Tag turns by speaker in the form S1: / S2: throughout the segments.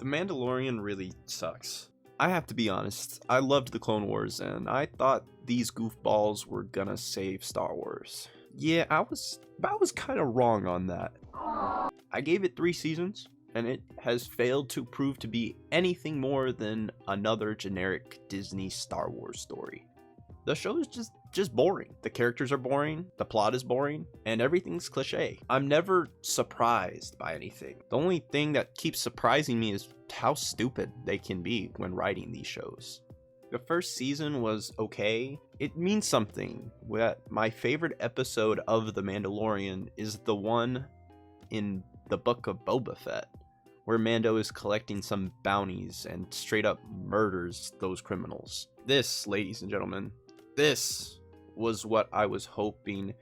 S1: The Mandalorian really sucks. I have to be honest, I loved the Clone Wars and I thought these goofballs were gonna save Star Wars. Yeah, I was kind of wrong on that. I gave it 3 seasons, and it has failed to prove to be anything more than another generic Disney Star Wars story. The show is just boring. The characters are boring, the plot is boring, and everything's cliche. I'm never surprised by anything. The only thing that keeps surprising me is how stupid they can be when writing these shows. The first season was okay. It means something that my favorite episode of The Mandalorian is the one in the Book of Boba Fett, where Mando is collecting some bounties and straight up murders those criminals. This, ladies and gentlemen, this was what I was hoping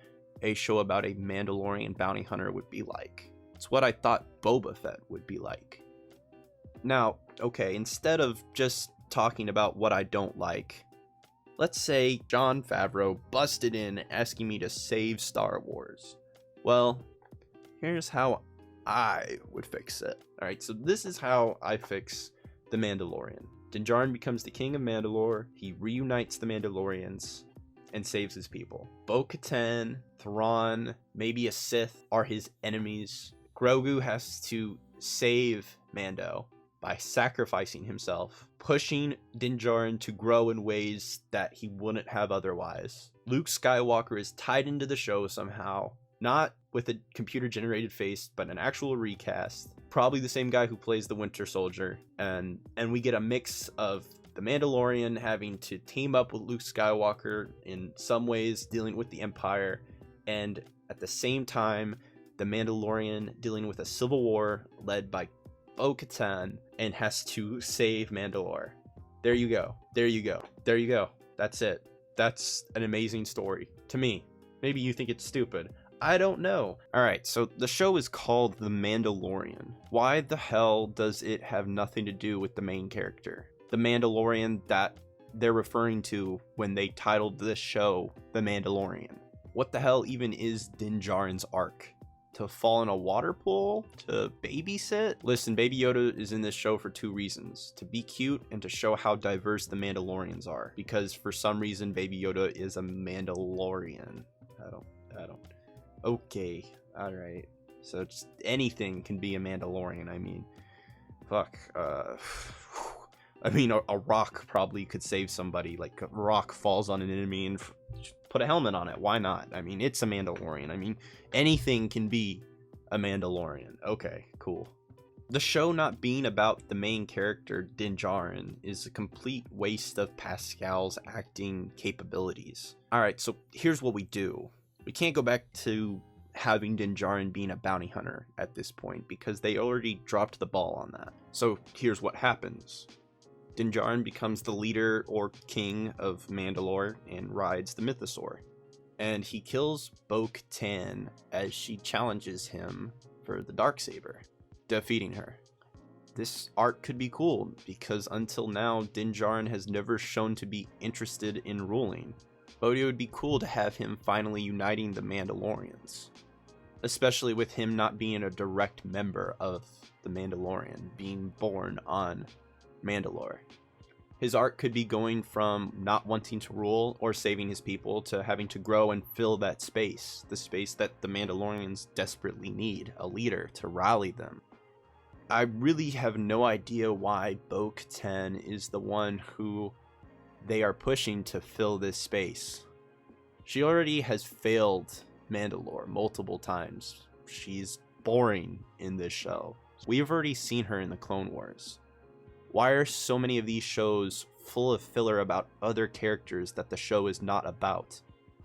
S1: a show about a Mandalorian bounty hunter would be like. It's what I thought Boba Fett would be like. Now, okay, instead of just talking about what I don't like, let's say Jon Favreau busted in asking me to save Star Wars. Well, here's how I would fix it. Alright, so this is how I fix The Mandalorian. Din Djarin becomes the king of Mandalore, he reunites the Mandalorians, and saves his people. Bo-Katan, Thrawn, maybe a Sith are his enemies. Grogu has to save Mando by sacrificing himself, pushing Din Djarin to grow in ways that he wouldn't have otherwise. Luke Skywalker is tied into the show somehow, not with a computer-generated face, but an actual recast. Probably the same guy who plays the Winter Soldier, and we get a mix of the Mandalorian having to team up with Luke Skywalker in some ways, dealing with the Empire, and at the same time, the Mandalorian dealing with a civil war led by Bo-Katan and has to save Mandalore. There you go. There you go. There you go. That's it. That's an amazing story. To me. Maybe you think it's stupid. I don't know. Alright, so the show is called The Mandalorian. Why the hell does it have nothing to do with the main character? The Mandalorian that they're referring to when they titled this show The Mandalorian. What the hell even is Din Djarin's arc? To fall in a water pool? To babysit? Listen, Baby Yoda is in this show for 2 reasons. To be cute and to show how diverse the Mandalorians are. Because for some reason, Baby Yoda is a Mandalorian. I don't. Okay, alright. So just anything can be a Mandalorian, I mean. Fuck. I mean, a rock probably could save somebody. Like, a rock falls on an enemy and put a helmet on it. Why not? I mean, it's a Mandalorian. I mean, anything can be a Mandalorian. Okay, cool. The show not being about the main character, Din Djarin, is a complete waste of Pascal's acting capabilities. Alright, so here's what we do. We can't go back to having Din Djarin being a bounty hunter at this point because they already dropped the ball on that. So here's what happens. Din Djarin becomes the leader or king of Mandalore and rides the Mythosaur. And he kills Bo-Katan as she challenges him for the Darksaber, defeating her. This arc could be cool because until now Din Djarin has never shown to be interested in ruling. But it would be cool to have him finally uniting the Mandalorians. Especially with him not being a direct member of the Mandalorian, being born on Mandalore. His arc could be going from not wanting to rule or saving his people to having to grow and fill that space. The space that the Mandalorians desperately need, a leader to rally them. I really have no idea why Bo-Katan is the one who they are pushing to fill this space. She already has failed Mandalore multiple times. She's boring in this show. We've already seen her in the Clone Wars. Why are so many of these shows full of filler about other characters that the show is not about?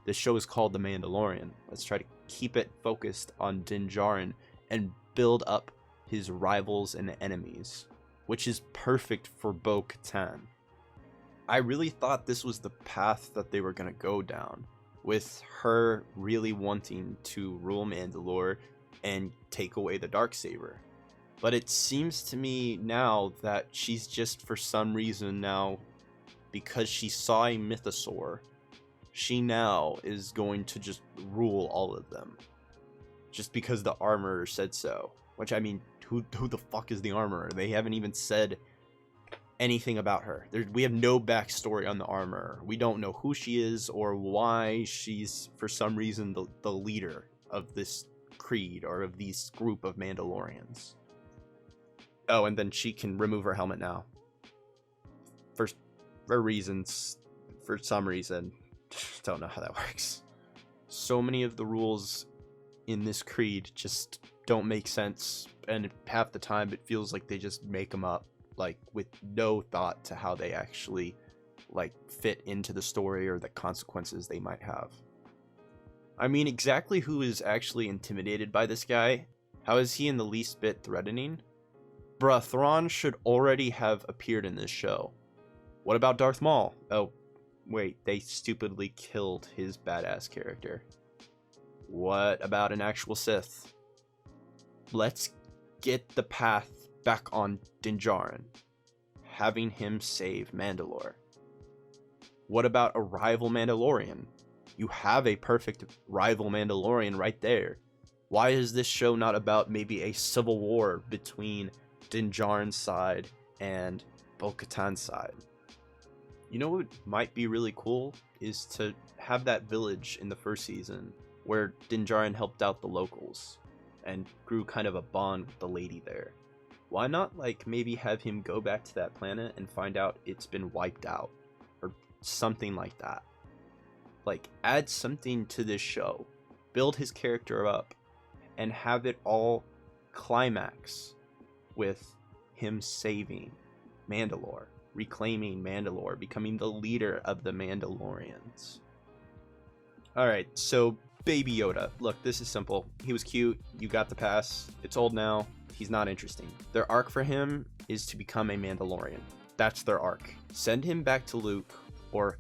S1: This show is called The Mandalorian. Let's try to keep it focused on Din Djarin and build up his rivals and enemies, which is perfect for Bo-Katan. I really thought this was the path that they were going to go down, with her really wanting to rule Mandalore and take away the Darksaber. But it seems to me now that she's just for some reason now, because she saw a Mythosaur, she now is going to just rule all of them. Just because the armor said so. Which, I mean, who the fuck is the armorer? They haven't even said anything about her. We have no backstory on the armorer. We don't know who she is or why she's, for some reason, the leader of this creed or of these group of Mandalorians. Oh, and then she can remove her helmet now. For reasons, for some reason. Don't know how that works. So many of the rules in this creed just don't make sense, and half the time it feels like they just make them up, like with no thought to how they actually like fit into the story or the consequences they might have. I mean, exactly who is actually intimidated by this guy? How is he in the least bit threatening? Bruh, Thrawn should already have appeared in this show. What about Darth Maul? Oh, wait, they stupidly killed his badass character. What about an actual Sith? Let's get the path back on Din Djarin, having him save Mandalore. What about a rival Mandalorian? You have a perfect rival Mandalorian right there. Why is this show not about maybe a civil war between Din Djarin's side and Bo-Katan's side? You know what might be really cool is to have that village in the first season where Din Djarin helped out the locals and grew kind of a bond with the lady there. Why not like maybe have him go back to that planet and find out it's been wiped out or something like that? Like, add something to this show, build his character up, and have it all climax with him saving Mandalore, reclaiming Mandalore, becoming the leader of the Mandalorians. Alright, so Baby Yoda. Look, this is simple. He was cute, you got the pass, it's old now, he's not interesting. Their arc for him is to become a Mandalorian. That's their arc. Send him back to Luke, or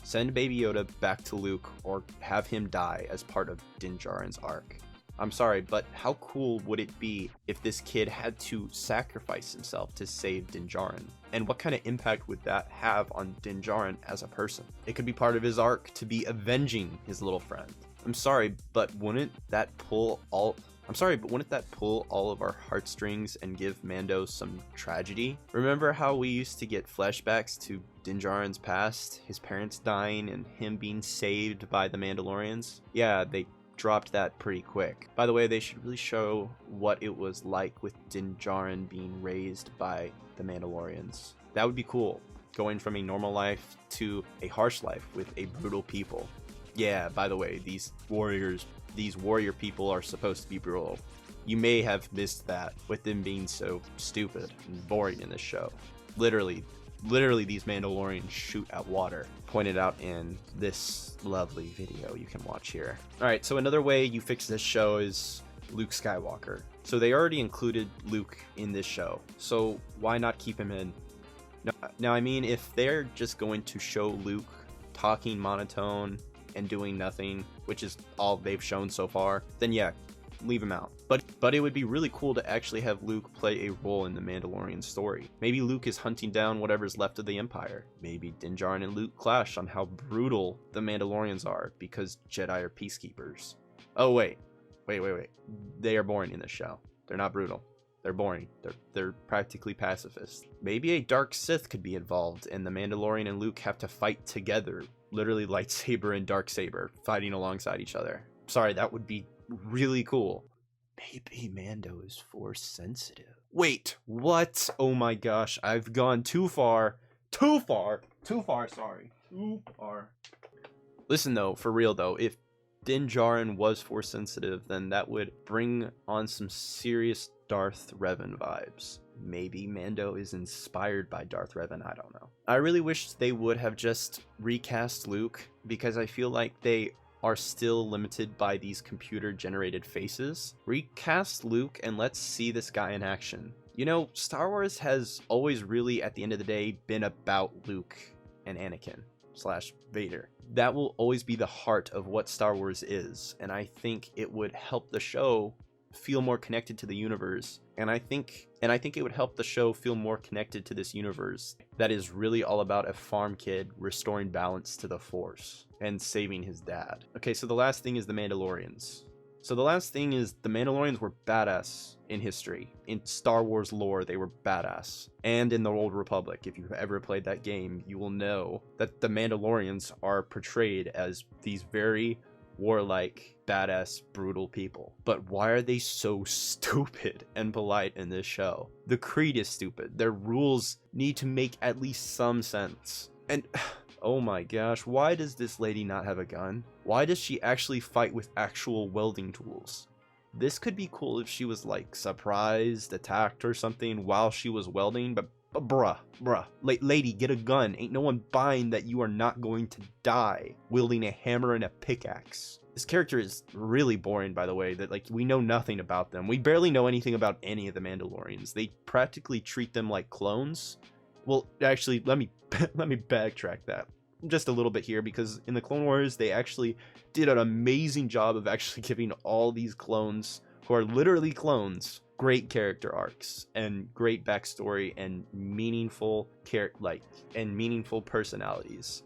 S1: send Baby Yoda back to Luke, or have him die as part of Din Djarin's arc. I'm sorry, but how cool would it be if this kid had to sacrifice himself to save Din Djarin? And what kind of impact would that have on Din Djarin as a person? It could be part of his arc to be avenging his little friend. I'm sorry, but wouldn't that pull all of our heartstrings and give Mando some tragedy? Remember how we used to get flashbacks to Din Djarin's past, his parents dying, and him being saved by the Mandalorians? Yeah, they dropped that pretty quick. By the way, they should really show what it was like with Din Djarin being raised by the Mandalorians. That would be cool, going from a normal life to a harsh life with a brutal people. Yeah, by the way, these warrior people are supposed to be brutal. You may have missed that with them being so stupid and boring in this show. Literally these Mandalorians shoot at water. Pointed out in this lovely video you can watch here. Alright, so another way you fix this show is Luke Skywalker. So they already included Luke in this show, so why not keep him in? Now I mean, if they're just going to show Luke talking monotone and doing nothing, which is all they've shown so far, then yeah, leave him out. But it would be really cool to actually have Luke play a role in the Mandalorian story. Maybe Luke is hunting down whatever's left of the Empire. Maybe Din Djarin and Luke clash on how brutal the Mandalorians are because Jedi are peacekeepers. Oh wait. They are boring in this show. They're not brutal. They're boring. They're practically pacifist. Maybe a dark Sith could be involved and the Mandalorian and Luke have to fight together. Literally lightsaber and darksaber fighting alongside each other. Sorry, that would be really cool. Maybe Mando is force sensitive. Wait, what? Oh my gosh, I've gone too far. Listen though, for real though, if Din Djarin was force sensitive, then that would bring on some serious Darth Revan vibes. Maybe Mando is inspired by Darth Revan, I don't know. I really wish they would have just recast Luke, because I feel like they are still limited by these computer generated faces. Recast Luke and let's see this guy in action. You know, Star Wars has always really, at the end of the day, been about Luke and Anakin / Vader. That will always be the heart of what Star Wars is, and I think it would help the show feel more connected to the universe, and I think it would help the show feel more connected to this universe that is really all about a farm kid restoring balance to the Force and saving his dad. Okay, so the last thing is the Mandalorians. So the last thing is the Mandalorians were badass in history. In Star Wars lore, they were badass. And in the Old Republic, if you've ever played that game, you will know that the Mandalorians are portrayed as these very warlike, badass, brutal people. But why are they so stupid and polite in this show? The Creed is stupid. Their rules need to make at least some sense. And oh my gosh, why does this lady not have a gun? Why does she actually fight with actual welding tools? This could be cool if she was like surprised, attacked or something while she was welding, but bruh, lady, get a gun. Ain't no one buying that you are not going to die wielding a hammer and a pickaxe. This character is really boring, by the way, that like we know nothing about them. We barely know anything about any of the Mandalorians. They practically treat them like clones. Well, actually, let me backtrack that just a little bit here, because in the Clone Wars, they actually did an amazing job of actually giving all these clones, who are literally clones, great character arcs and great backstory and meaningful meaningful personalities.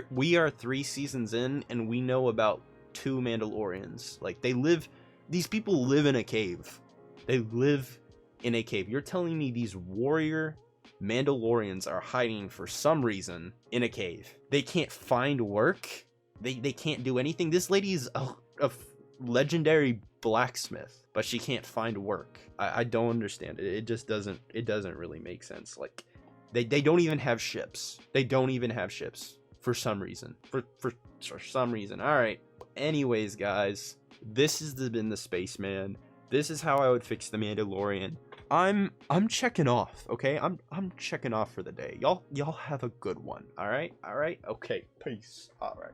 S1: We are 3 seasons in, and we know about 2 Mandalorians. Like these people live in a cave. They live in a cave. You're telling me these warrior Mandalorians are hiding for some reason in a cave? They can't find work. They can't do anything. This lady is a legendary blacksmith, but she can't find work. I don't understand it. It just doesn't really make sense. Like they don't even have ships. They don't even have ships for some reason. For some reason. All right. Anyways, guys, this has been the Spaceman. This is how I would fix the Mandalorian. I'm checking off, okay? I'm checking off for the day. Y'all have a good one. All right? Okay. Peace. All right.